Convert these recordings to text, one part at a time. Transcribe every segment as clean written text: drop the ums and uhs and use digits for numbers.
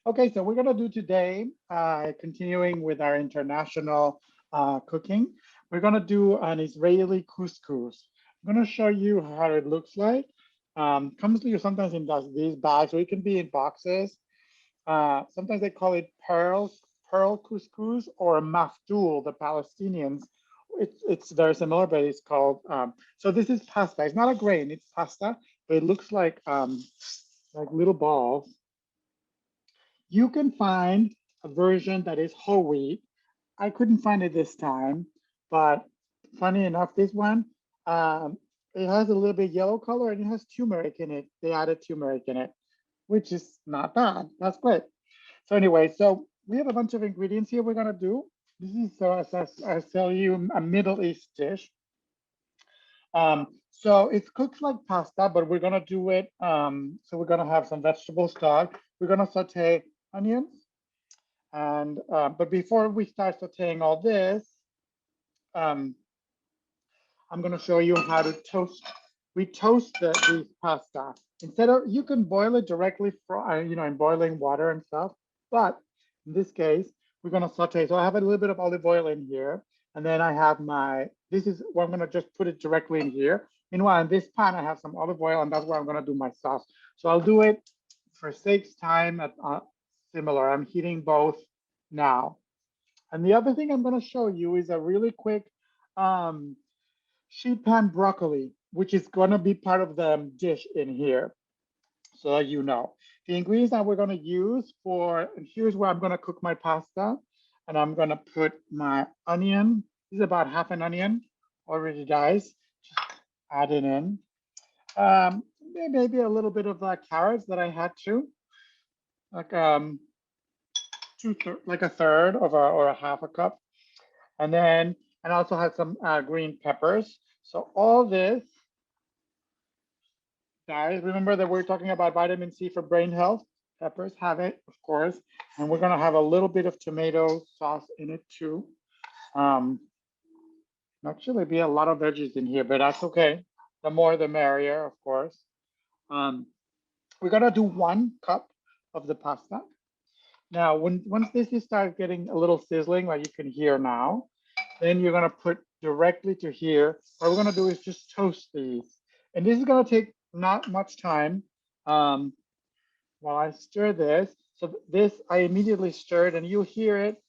Okay, so we're gonna do today, continuing with our international cooking, we're gonna do an Israeli couscous. I'm gonna show you how it looks like. Comes to you sometimes in these bags, or it can be in boxes. Sometimes they call it pearl couscous or maftoul, the Palestinians. It's very similar, but it's called, so this is pasta. It's not a grain, it's pasta, but it looks like little balls. You can find a version that is whole wheat. I couldn't find it this time, but funny enough, this one, um, it has a little bit yellow color and it has turmeric in it. They added turmeric in it, which is not bad. That's great. So anyway, so we have a bunch of ingredients here we're gonna do. This is, so as I tell you, a Middle East dish. So it cooks like pasta, but we're gonna do it. So we're gonna have some vegetable stock. We're gonna saute onions, and but before we start sauteing all this, um, I'm gonna show you how to toast. We toast the pasta. Instead of, you can boil it directly from, in boiling water and stuff. But in this case, we're gonna saute. So I have a little bit of olive oil in here. And then I have this is where I'm gonna just put it directly in here. Meanwhile, in this pan, I have some olive oil, and that's where I'm gonna do my sauce. So I'll do it for sake's time at similar. I'm heating both now. And the other thing I'm gonna show you is a really quick um, sheet pan broccoli, which is gonna be part of the dish in here, so that you know. The ingredients that we're gonna use for, and here's where I'm gonna cook my pasta, and I'm gonna put my onion. This is about half an onion already diced. Just add it in. Maybe a little bit of carrots that I had to, like like a third of or a half a cup, and then and I also had some green peppers. So all this, guys, remember that we're talking about vitamin C for brain health. Peppers have it, of course, and we're gonna have a little bit of tomato sauce in it too. Um, Actually, be a lot of veggies in here, but that's okay. The more, the merrier, of course. Um, we're gonna do 1 cup of the pasta. Now, once this starts getting a little sizzling, like you can hear now, then you're gonna put directly to here. What we're gonna do is just toast these. And this is gonna take not much time while I stir this. So this, I immediately stirred, and you hear it.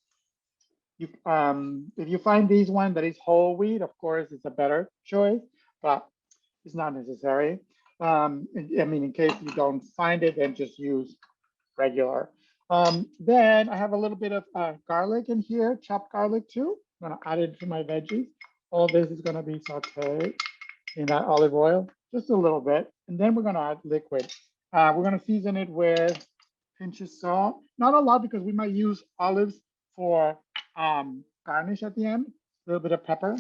If you find these one that is whole wheat, of course, it's a better choice, but it's not necessary. I mean, in case you don't find it, then just use regular. Then I have a little bit of garlic in here, chopped garlic too. I'm gonna add it to my veggies. All this is gonna be sauteed in that olive oil, just a little bit. And then we're gonna add liquid. We're gonna season it with pinch of salt. Not a lot, because we might use olives for garnish at the end. A little bit of pepper.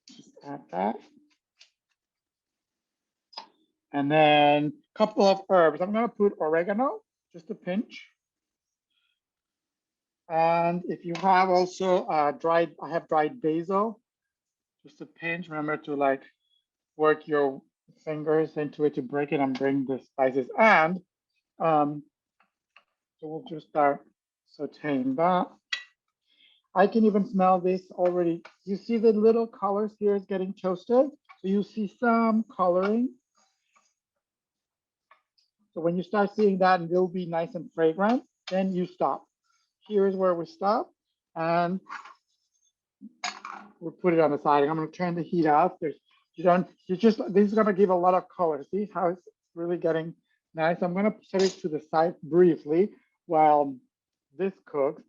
Just add that. And then a couple of herbs. I'm gonna put oregano, just a pinch. And if you have also I have dried basil, just a pinch. Remember to work your fingers into it to break it and bring the spices. And so we'll just start sauteing that. I can even smell this already. You see the little colors here is getting toasted. So you see some coloring. So when you start seeing that and it'll be nice and fragrant, then you stop. Here is where we stop. And we'll put it on the side. I'm going to turn the heat off. This is going to give a lot of color. See how it's really getting nice. I'm going to set it to the side briefly while this cooks.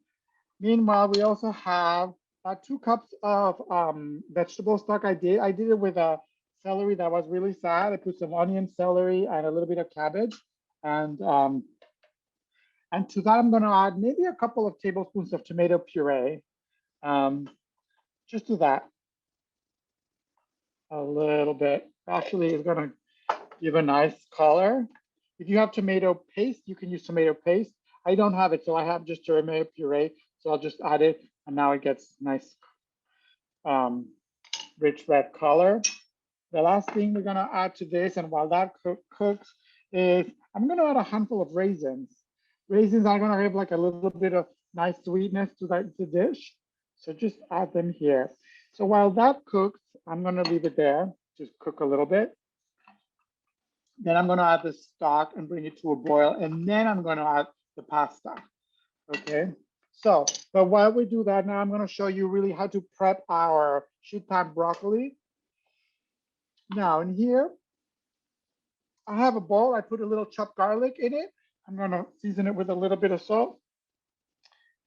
Meanwhile, we also have 2 cups of vegetable stock. I did it with a celery that was really sad. I put some onion, celery, and a little bit of cabbage. And to that, I'm going to add maybe a couple of tablespoons of tomato puree. Just do that a little bit. Actually, it's going to give a nice color. If you have tomato paste, you can use tomato paste. I don't have it, so I have just tomato puree. So I'll just add it, and now it gets nice, rich red color. The last thing we're gonna add to this, and while that cooks, is I'm gonna add a handful of raisins. Raisins are gonna give like a little bit of nice sweetness to the dish. So just add them here. So while that cooks, I'm gonna leave it there, just cook a little bit. Then I'm gonna add the stock and bring it to a boil, and then I'm gonna add the pasta, okay? So, but while we do that, now I'm gonna show you really how to prep our sheet pan broccoli. Now in here, I have a bowl, I put a little chopped garlic in it. I'm gonna season it with a little bit of salt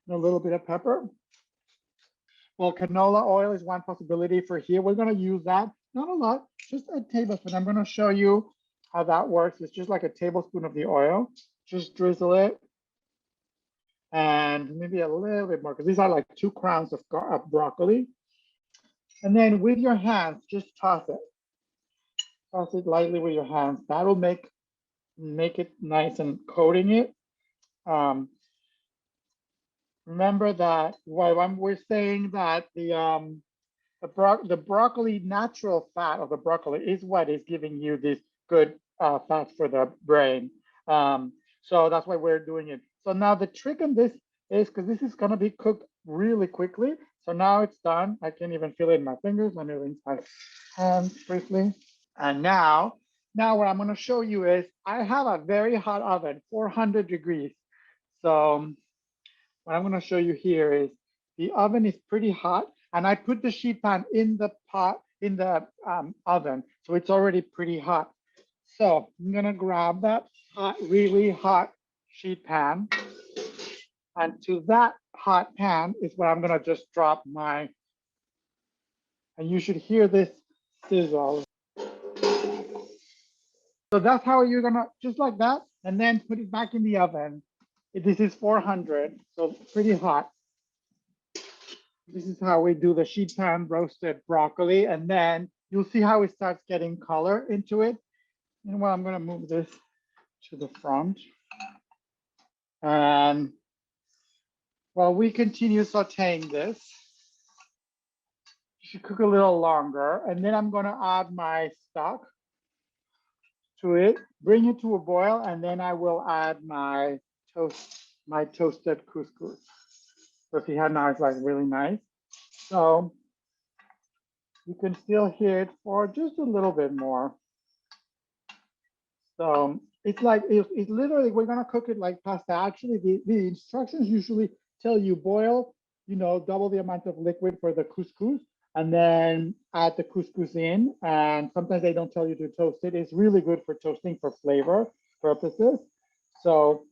and a little bit of pepper. Well, canola oil is one possibility for here. We're gonna use that, not a lot, just a tablespoon. I'm gonna show you how that works. It's just like a tablespoon of the oil. Just drizzle it. And maybe a little bit more, because these are like 2 crowns of broccoli. And then with your hands, just toss it. Toss it lightly with your hands. That'll make it nice and coating it. Remember that while we're saying that the broccoli, natural fat of the broccoli is what is giving you this good fat for the brain. So that's why we're doing it. So now the trick on this is, because this is gonna be cooked really quickly. So now it's done. I can't even feel it in my fingers. Let me rinse my hands briefly. And now what I'm gonna show you is, I have a very hot oven, 400 degrees. So what I'm gonna show you here is, the oven is pretty hot, and I put the sheet pan in the pot, in the oven. So it's already pretty hot. So I'm gonna grab that hot, really hot sheet pan. And to that hot pan is where I'm gonna just drop my, and you should hear this sizzle. So that's how you're gonna, just like that, and then put it back in the oven. This is 400, so pretty hot. This is how we do the sheet pan roasted broccoli, and then you'll see how it starts getting color into it. And well, I'm gonna move this to the front. And while we continue sauteing this, you should cook a little longer, and then I'm gonna add my stock to it, bring it to a boil, and then I will add my toasted couscous. So see how now it's like really nice. So you can still hear it for just a little bit more. So it's like, it's literally, we're gonna cook it like pasta. Actually, the instructions usually tell you boil, double the amount of liquid for the couscous, and then add the couscous in. And sometimes they don't tell you to toast it. It's really good for toasting for flavor purposes. So,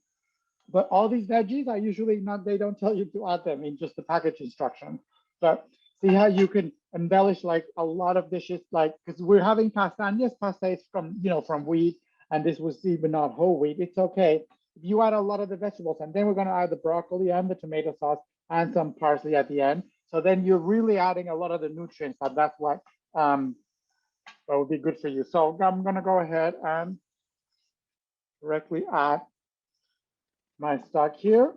but all these veggies are usually not, they don't tell you to add them in just the package instruction. But see how you can embellish like a lot of dishes, like, because we're having pasta, and yes, pasta is from, from wheat, and this was even not whole wheat. It's okay if you add a lot of the vegetables, and then we're going to add the broccoli and the tomato sauce and some parsley at the end. So then you're really adding a lot of the nutrients, but that's what that would be good for you. So I'm going to go ahead and directly add my stock here.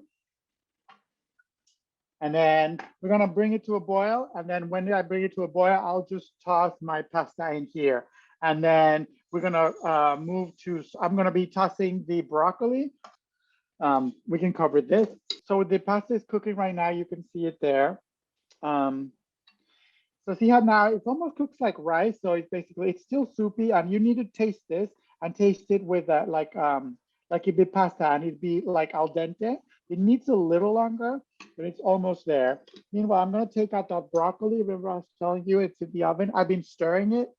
And then we're gonna bring it to a boil. And then when I bring it to a boil, I'll just toss my pasta in here. And then we're gonna move to, I'm gonna be tossing the broccoli. We can cover this. So the pasta is cooking right now. You can see it there. So see how now it almost cooks like rice. So it's basically, it's still soupy, and you need to taste this and taste it with like it'd be pasta, and it'd be like al dente. It needs a little longer, but it's almost there. Meanwhile, I'm gonna take out that broccoli. Remember I was telling you it's in the oven. I've been stirring it.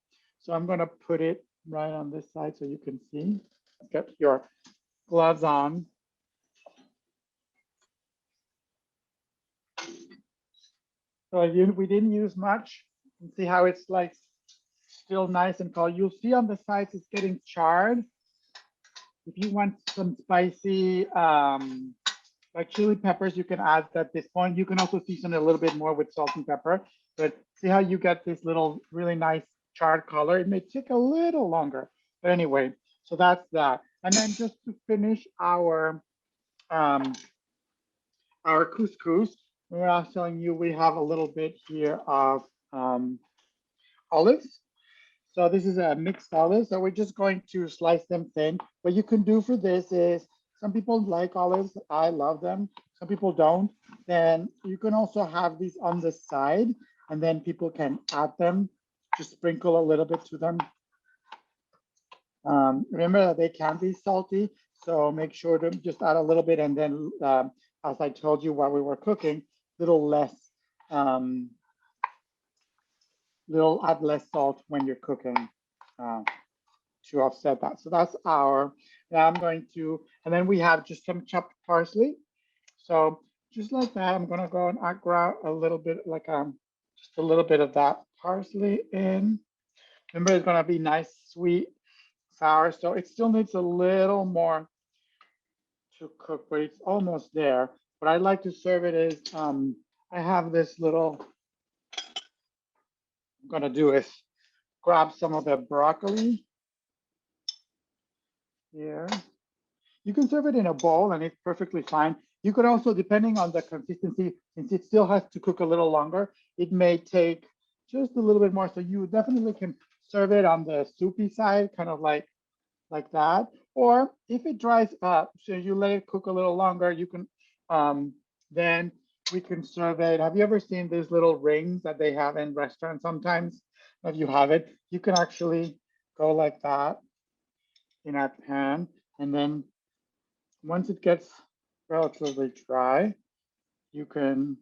So I'm gonna put it right on this side so you can see. Get your gloves on. So we didn't use much. You can see how it's like still nice and cold. You'll see on the sides it's getting charred. If you want some spicy, like chili peppers, you can add at this point. You can also season it a little bit more with salt and pepper. But see how you get this little really nice charred color. It may take a little longer, but anyway. So that's that. And then just to finish our couscous, when I was telling you we have a little bit here of olives. So this is a mixed olive. So we're just going to slice them thin. What you can do for this is, some people like olives. I love them. Some people don't. Then you can also have these on the side, and then people can add them. Just sprinkle a little bit to them. Remember that they can be salty, so make sure to just add a little bit, and then as I told you while we were cooking, little less, add less salt when you're cooking to offset that. So that's our, now I'm going to, and then we have just some chopped parsley. So just like that, I'm gonna go and grab a little bit, like just a little bit of that parsley in. Remember, it's gonna be nice, sweet, sour, so it still needs a little more to cook, but it's almost there. What I like to serve it is, I have this little, I'm gonna do is grab some of the broccoli here. You can serve it in a bowl and it's perfectly fine. You could also, depending on the consistency, since it still has to cook a little longer, it may take just a little bit more. So you definitely can serve it on the soupy side, kind of like that. Or if it dries up, so you let it cook a little longer, you can, then we can serve it. Have you ever seen these little rings that they have in restaurants sometimes? If you have it, you can actually go like that in our pan. And then once it gets relatively dry, you can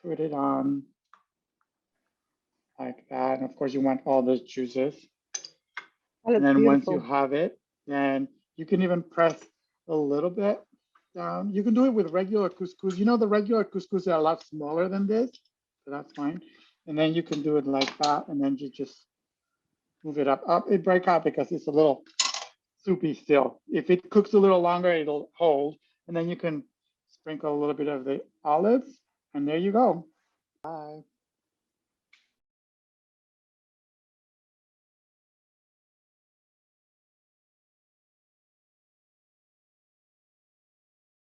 put it on like that. And of course, you want all those juices. That And looks then once you beautiful. have it, then you can even press a little bit down. You can do it with regular couscous. You know, the regular couscous are a lot smaller than this, so that's fine. And then you can do it like that, and then you just move it up. It break out because it's a little soupy still. If it cooks a little longer, it'll hold. And then you can sprinkle a little bit of the olives, and there you go. Bye.